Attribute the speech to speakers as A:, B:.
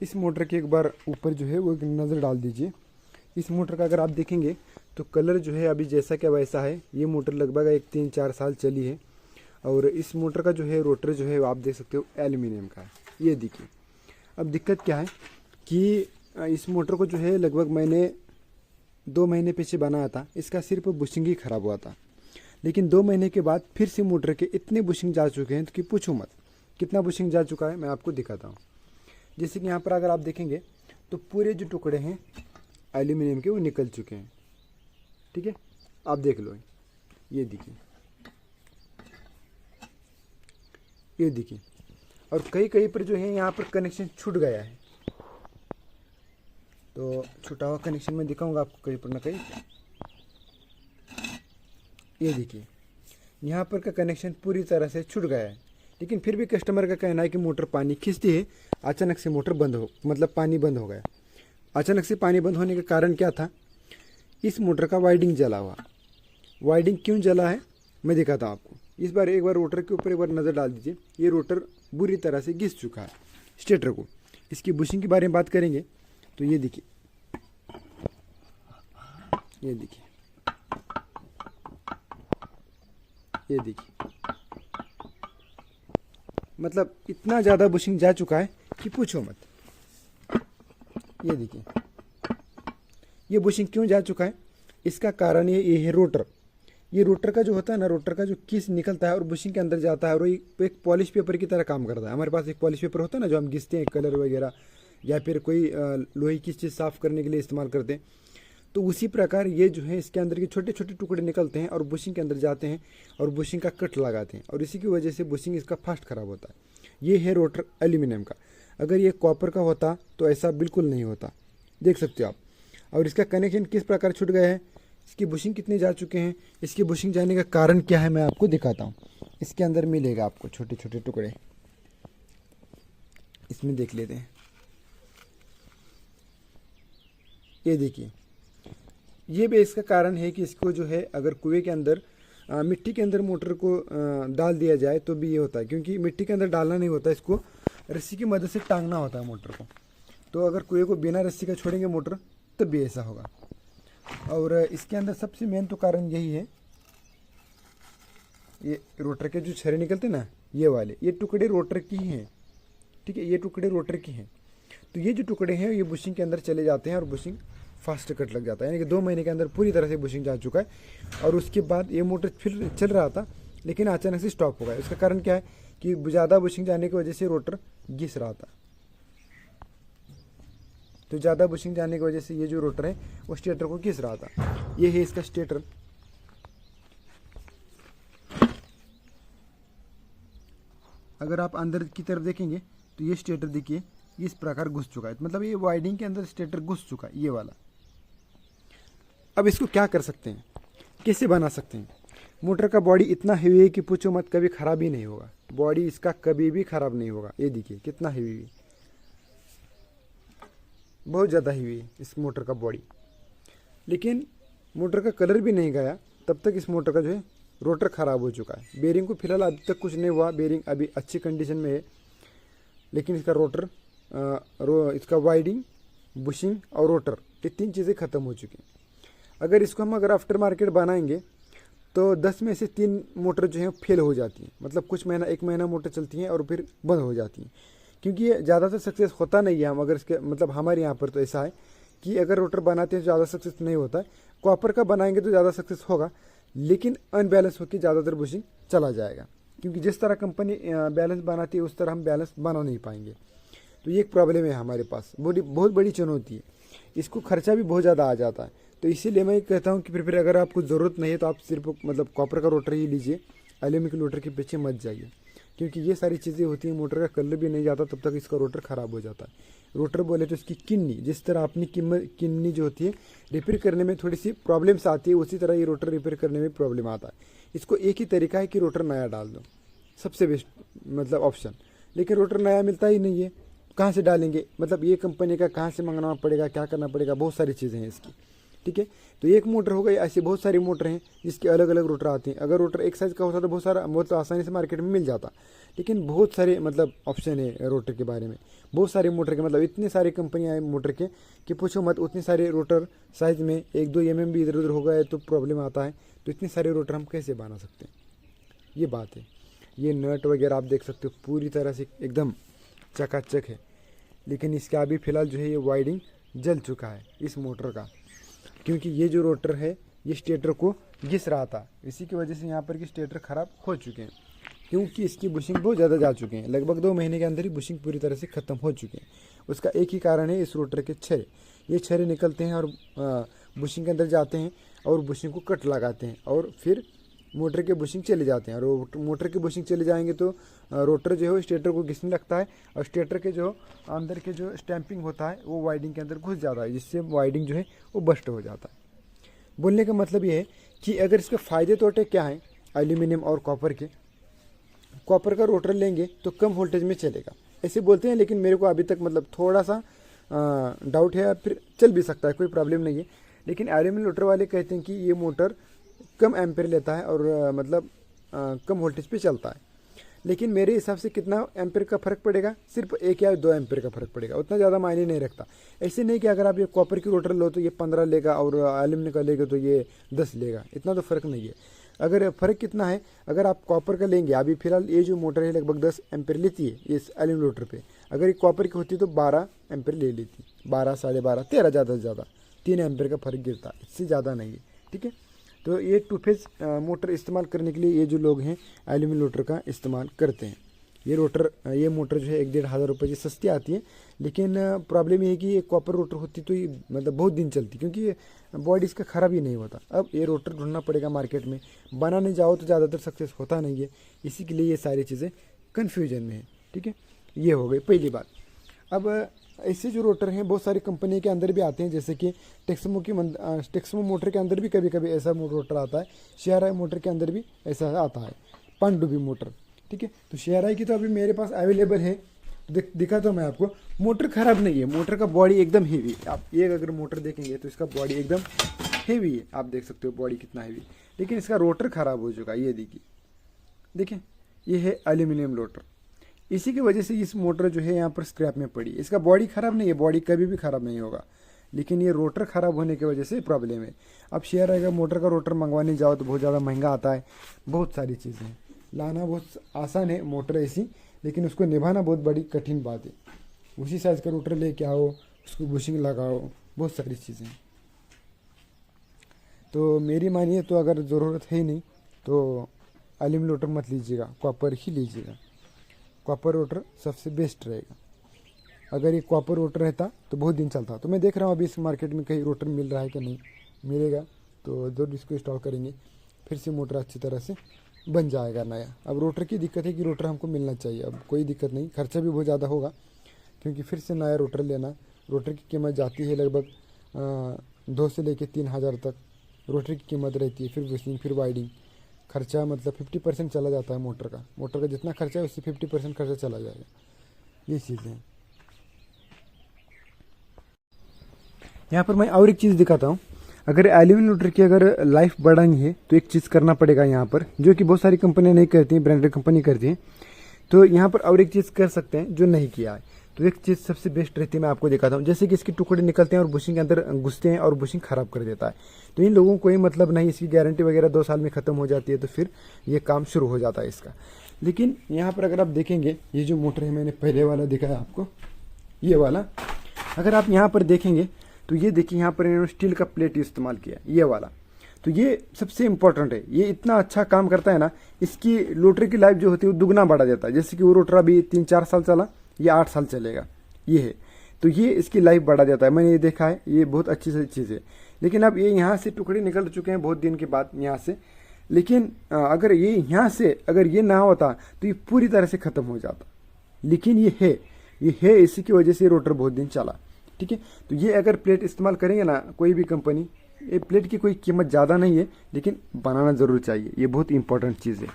A: इस मोटर के एक बार ऊपर जो है वो एक नज़र डाल दीजिए। इस मोटर का अगर आप देखेंगे तो कलर जो है अभी जैसा क्या वैसा है। ये मोटर लगभग एक 3-4 साल चली है और इस मोटर का जो है रोटर जो है आप देख सकते हो एल्यूमिनियम का है। ये देखिए, अब दिक्कत क्या है कि इस मोटर को जो है लगभग मैंने 2 महीने पीछे बनाया था। इसका सिर्फ बुशिंग ही ख़राब हुआ था, लेकिन 2 महीने के बाद फिर से मोटर के इतने बुशिंग जा चुके हैं कि पूछो मत। कितना बुशिंग जा चुका है मैं आपको दिखाता हूँ। जैसे कि यहाँ पर अगर आप देखेंगे तो पूरे जो टुकड़े हैं एल्यूमिनियम के वो निकल चुके हैं। ठीक है, आप देख लो, ये देखिए, ये देखिए। और कई कहीं पर जो है यहाँ पर कनेक्शन छूट गया है, तो छूटा हुआ कनेक्शन में दिखाऊंगा आपको कहीं पर ना कहीं। ये देखिए, यहाँ पर का कनेक्शन पूरी तरह से छूट गया है, लेकिन फिर भी कस्टमर का कहना है कि मोटर पानी खींचती है। अचानक से मोटर बंद हो, मतलब पानी बंद हो गया। अचानक से पानी बंद होने का कारण क्या था? इस मोटर का वाइंडिंग जला हुआ। वाइंडिंग क्यों जला है मैं दिखाता हूँ आपको। इस बार एक बार रोटर के ऊपर एक बार नज़र डाल दीजिए। ये रोटर बुरी तरह से घिस चुका है स्टेटर को। इसकी बुशिंग के बारे में बात करेंगे तो ये देखिए, ये देखिए, ये देखिए, मतलब इतना ज़्यादा बुशिंग जा चुका है कि पूछो मत। ये देखिए, ये बुशिंग क्यों जा चुका है? इसका कारण ये है रोटर। ये रोटर का जो होता है ना, रोटर का जो किस निकलता है और बुशिंग के अंदर जाता है और वो एक पॉलिश पेपर की तरह काम करता है। हमारे पास एक पॉलिश पेपर होता है ना जो हम घिसते हैं कलर वगैरह या फिर कोई लोहे की चीज़ साफ़ करने के लिए इस्तेमाल करते हैं। तो उसी प्रकार ये जो है इसके अंदर के छोटे छोटे टुकड़े निकलते हैं और बुशिंग के अंदर जाते हैं और बुशिंग का कट लगाते हैं और इसी की वजह से बुशिंग इसका फास्ट ख़राब होता है। ये है रोटर एल्यूमिनियम का। अगर ये कॉपर का होता तो ऐसा बिल्कुल नहीं होता, देख सकते हो आप। और इसका कनेक्शन किस प्रकार छूट गया है, इसकी बुशिंग कितने जा चुके हैं, इसकी बुशिंग जाने का कारण क्या है मैं आपको दिखाता हूँ। इसके अंदर मिलेगा आपको छोटे छोटे टुकड़े, इसमें देख लेते हैं। ये देखिए, ये भी इसका कारण है कि इसको जो है अगर कुएं के अंदर मिट्टी के अंदर मोटर को डाल दिया जाए तो भी ये होता है, क्योंकि मिट्टी के अंदर डालना नहीं होता, इसको रस्सी की मदद से टांगना होता है मोटर को। तो अगर कुएं को बिना रस्सी का छोड़ेंगे मोटर तब भी ऐसा होगा। और इसके अंदर सबसे मेन तो कारण यही है, ये रोटर के जो छर्रे निकलते ना ये वाले, ये टुकड़े रोटर की ही हैं। ठीक है, ये टुकड़े रोटर की हैं। तो ये जो टुकड़े हैं ये बुशिंग के अंदर चले जाते हैं और बुशिंग फास्ट कट लग जाता है। यानी कि 2 महीने के अंदर पूरी तरह से बुशिंग जा चुका है। और उसके बाद ये मोटर फिर चल रहा था लेकिन अचानक से स्टॉप हो गया। इसका कारण क्या है कि ज़्यादा बुशिंग जाने की वजह से रोटर घिस रहा था। तो ज़्यादा बुशिंग जाने की वजह से ये जो रोटर है वो स्टेटर को घिस रहा था। ये है इसका स्टेटर। अगर आप अंदर की तरफ देखेंगे तो ये स्टेटर देखिए इस प्रकार घुस चुका है, मतलब ये वाइंडिंग के अंदर स्टेटर घुस चुका है ये वाला। अब इसको क्या कर सकते हैं, कैसे बना सकते हैं? मोटर का बॉडी इतना हेवी है कि पूछो मत, कभी ख़राब ही नहीं होगा। बॉडी इसका कभी भी ख़राब नहीं होगा। ये देखिए कितना हेवी है, बहुत ज़्यादा हेवी है इस मोटर का बॉडी। लेकिन मोटर का कलर भी नहीं गया तब तक इस मोटर का जो है रोटर ख़राब हो चुका है। बेरिंग को फिलहाल अभी तक कुछ नहीं हुआ, बेरिंग अभी अच्छी कंडीशन में है, लेकिन इसका रोटर इसका वाइंडिंग, बुशिंग और रोटर ये 3 चीज़ें ख़त्म हो चुकी हैं। अगर इसको हम आफ्टर मार्केट बनाएंगे तो 10 में से 3 मोटर जो है फेल हो जाती हैं। मतलब कुछ महीना 1 महीना मोटर चलती हैं और फिर बंद हो जाती हैं, क्योंकि ये ज़्यादातर सक्सेस होता नहीं है। हम अगर इसके मतलब हमारे यहाँ पर तो ऐसा है कि अगर रोटर बनाते हैं तो ज़्यादा सक्सेस नहीं होता है। कॉपर का बनाएंगे तो ज़्यादा सक्सेस होगा, लेकिन अनबैलेंस होकर ज़्यादातर बुशिंग चला जाएगा, क्योंकि जिस तरह कंपनी बैलेंस बनाती है उस तरह हम बैलेंस बना नहीं पाएंगे। तो ये एक प्रॉब्लम है हमारे पास, बहुत बड़ी चुनौती है। इसको खर्चा भी बहुत ज़्यादा आ जाता है। तो इसीलिए मैं कहता हूँ कि फिर अगर आपको ज़रूरत नहीं है तो आप सिर्फ मतलब कॉपर का रोटर ही लीजिए, एल्यूमिनियम के रोटर के पीछे मत जाइए, क्योंकि ये सारी चीज़ें होती हैं। मोटर का कलर भी नहीं जाता तब तक इसका रोटर ख़राब हो जाता है। रोटर बोले तो इसकी किन्नी, जिस तरह अपनी किन्नी जो होती है रिपेयर करने में थोड़ी सी प्रॉब्लम्स आती है, उसी तरह ये रोटर रिपेयर करने में प्रॉब्लम आता है। इसको एक ही तरीका है कि रोटर नया डाल दो, सबसे बेस्ट मतलब ऑप्शन। लेकिन रोटर नया मिलता ही नहीं है, कहाँ से डालेंगे? मतलब ये कंपनी का कहाँ से मंगाना पड़ेगा, क्या करना पड़ेगा, बहुत सारी चीज़ें हैं इसकी। ठीक है। तो एक मोटर हो गई, ऐसे बहुत सारी मोटर हैं जिसके अलग अलग रोटर आते हैं। अगर रोटर एक साइज का होता तो बहुत आसानी से मार्केट में मिल जाता, लेकिन बहुत सारे मतलब ऑप्शन है रोटर के बारे में, बहुत सारे मोटर के, मतलब इतनी सारी कंपनियां हैं मोटर के कि पूछो मत। उतने सारे रोटर साइज में 1-2 mm भी इधर उधर हो गए तो प्रॉब्लम आता है। तो इतने सारे रोटर हम कैसे बना सकते हैं, ये बात है। ये नट वगैरह आप देख सकते हो पूरी तरह से एकदम चकाचक है, लेकिन इसका अभी फ़िलहाल जो है ये वाइडिंग जल चुका है इस मोटर का, क्योंकि ये जो रोटर है ये स्टेटर को घिस रहा था। इसी की वजह से यहाँ पर कि स्टेटर ख़राब हो चुके हैं, क्योंकि इसकी बुशिंग बहुत ज़्यादा जा चुके हैं। लगभग 2 महीने के अंदर ही बुशिंग पूरी तरह से ख़त्म हो चुके हैं। उसका एक ही कारण है इस रोटर के छर्रे। ये छर्रे निकलते हैं और बुशिंग के अंदर जाते हैं और बुशिंग को कट लगाते हैं और फिर मोटर के बुशिंग चले जाते हैं। और मोटर के बुशिंग चले जाएंगे तो रोटर जो है स्टेटर को घिसने लगता है और स्टेटर के जो अंदर के जो स्टैंपिंग होता है वो वाइडिंग के अंदर घुस जाता है, जिससे वाइडिंग जो है वो बस्ट हो जाता है। बोलने का मतलब ये है कि अगर इसके फ़ायदे तोटे क्या हैं एल्यूमिनियम और कॉपर के, कॉपर का रोटर लेंगे तो कम वोल्टेज में चलेगा ऐसे बोलते हैं, लेकिन मेरे को अभी तक मतलब थोड़ा सा डाउट है, फिर चल भी सकता है, कोई प्रॉब्लम नहीं है। लेकिन एल्यूमिनियम रोटर वाले कहते हैं कि ये मोटर कम एम्पेयर लेता है और मतलब कम वोल्टेज पे चलता है। लेकिन मेरे हिसाब से कितना एम्पेयर का फ़र्क पड़ेगा, सिर्फ 1 या 2 एम्पेयर का फ़र्क पड़ेगा, उतना ज़्यादा मायने नहीं रखता। ऐसे नहीं कि अगर आप ये कॉपर की रोटर लो तो ये 15 लेगा और एल्यूमिनियम का लेगा तो ये 10 लेगा, इतना तो फ़र्क नहीं है। अगर फ़र्क कितना है, अगर आप कॉपर का लेंगे, अभी फिलहाल ये जो मोटर है लगभग 10 एम्पेयर लेती है इस एल्यूमिनियम रोटर पे। अगर ये कॉपर की होती तो 12 एम्पेयर ले लेती, 12, 12.5, 13 ज़्यादा से ज़्यादा 3 एम्पेयर का फ़र्क गिरता, इससे ज़्यादा नहीं है, ठीक है। तो ये 2 फेज मोटर इस्तेमाल करने के लिए ये जो लोग हैं एल्यूमिनियम रोटर का इस्तेमाल करते हैं। ये मोटर जो है 1-1.5 हज़ार रुपये की सस्ती आती है, लेकिन प्रॉब्लम ये है कि ये कॉपर रोटर होती तो ये मतलब बहुत दिन चलती, क्योंकि ये बॉडी इसका ख़राब ही नहीं होता। अब ये रोटर ढूंढना पड़ेगा मार्केट में, बनाने जाओ तो ज़्यादातर सक्सेस होता नहीं है, इसी के लिए ये सारी चीज़ें कन्फ्यूजन में है, ठीक है। ये हो गई पहली बात। अब ऐसे जो रोटर हैं बहुत सारी कंपनी के अंदर भी आते हैं, जैसे कि टेक्समो मोटर के अंदर भी कभी कभी ऐसा रोटर आता है, शेयरआई मोटर के अंदर भी ऐसा आता है, पनडुब्बी मोटर, ठीक है। तो शेयरआई की तो अभी मेरे पास अवेलेबल है, दिखाता हूँ मैं आपको। मोटर ख़राब नहीं है, मोटर का बॉडी एकदम हेवी है। आप ये अगर मोटर देखेंगे तो इसका बॉडी एकदम हेवी है, आप देख सकते हो बॉडी कितना हेवी, लेकिन इसका रोटर ख़राब हो चुका है। ये देखिए ये है एल्यूमिनियम रोटर, इसी की वजह से इस मोटर जो है यहाँ पर स्क्रैप में पड़ी। इसका बॉडी ख़राब नहीं है, बॉडी कभी भी ख़राब नहीं होगा, लेकिन ये रोटर ख़राब होने की वजह से प्रॉब्लम है। अब शेयरआई का मोटर का रोटर मंगवाने जाओ तो बहुत ज़्यादा महंगा आता है, बहुत सारी चीज़ें हैं, लाना बहुत आसान है मोटर ऐसी, लेकिन उसको निभाना बहुत बड़ी कठिन बात है। उसी साइज़ का रोटर लेके आओ, उसको बुशिंग लगाओ, बहुत सारी चीज़ें। तो मेरी मानिए तो अगर ज़रूरत है नहीं तो एल्यूमिनियम रोटर मत लीजिएगा, कॉपर ही लीजिएगा। कॉपर रोटर सबसे बेस्ट रहेगा। अगर ये कॉपर रोटर रहता तो बहुत दिन चलता। तो मैं देख रहा हूँ अभी इस मार्केट में कहीं रोटर मिल रहा है कि नहीं, मिलेगा तो ज़रूर इसको इंस्टॉल करेंगे, फिर से मोटर अच्छी तरह से बन जाएगा नया। अब रोटर की दिक्कत है कि रोटर हमको मिलना चाहिए, अब कोई दिक्कत नहीं, खर्चा भी बहुत ज़्यादा होगा, क्योंकि फिर से नया रोटर लेना, रोटर की कीमत जाती है लगभग 2 से लेकर 3 हज़ार तक रोटर की कीमत रहती है। फिर बुशिंग, फिर वाइडिंग, खर्चा मतलब 50% चला जाता है मोटर का जितना खर्चा है उससे 50% खर्चा चला जाएगा। ये चीज़ें हैं। यहाँ पर मैं और एक चीज़ दिखाता हूँ। अगर एल्यूमिनियम रोटर की अगर लाइफ बढ़ानी है तो एक चीज़ करना पड़ेगा यहाँ पर, जो कि बहुत सारी कंपनियाँ नहीं करती हैं, ब्रांडेड कंपनी करती हैं। तो यहाँ पर और एक चीज़ कर सकते हैं जो नहीं किया है। तो एक चीज़ सबसे बेस्ट रहती है, मैं आपको दिखाता हूँ। जैसे कि इसके टुकड़े निकलते हैं और बुशिंग के अंदर घुसते हैं और बुशिंग ख़राब कर देता है, तो इन लोगों को कोई मतलब नहीं, इसकी गारंटी वगैरह 2 साल में ख़त्म हो जाती है, तो फिर ये काम शुरू हो जाता है इसका। लेकिन यहाँ पर अगर आप देखेंगे, ये जो मोटर है मैंने पहले वाला दिखाया आपको, ये वाला अगर आप यहाँ पर देखेंगे तो ये देखिए यहाँ पर इन्होंने स्टील का प्लेट इस्तेमाल किया, ये वाला। तो ये सबसे इम्पोर्टेंट है, ये इतना अच्छा काम करता है ना, इसकी रोटर की लाइफ जो होती है वो दुगना बढ़ा देता है। जैसे कि वो रोटर अभी 3-4 साल चला, ये 8 साल चलेगा, ये है, तो ये इसकी लाइफ बढ़ा देता है। मैंने ये देखा है, ये बहुत अच्छी चीज़ है। लेकिन अब ये यहाँ से टुकड़े निकल चुके हैं बहुत दिन के बाद यहाँ से, लेकिन अगर ये यहाँ से अगर ये ना होता तो ये पूरी तरह से ख़त्म हो जाता। लेकिन ये है, इसी की वजह से रोटर बहुत दिन चला, ठीक है। तो ये अगर प्लेट इस्तेमाल करेंगे ना कोई भी कंपनी, ये प्लेट की कोई कीमत ज़्यादा नहीं है, लेकिन बनाना ज़रूर चाहिए, ये बहुत इंपॉर्टेंट चीज़ है।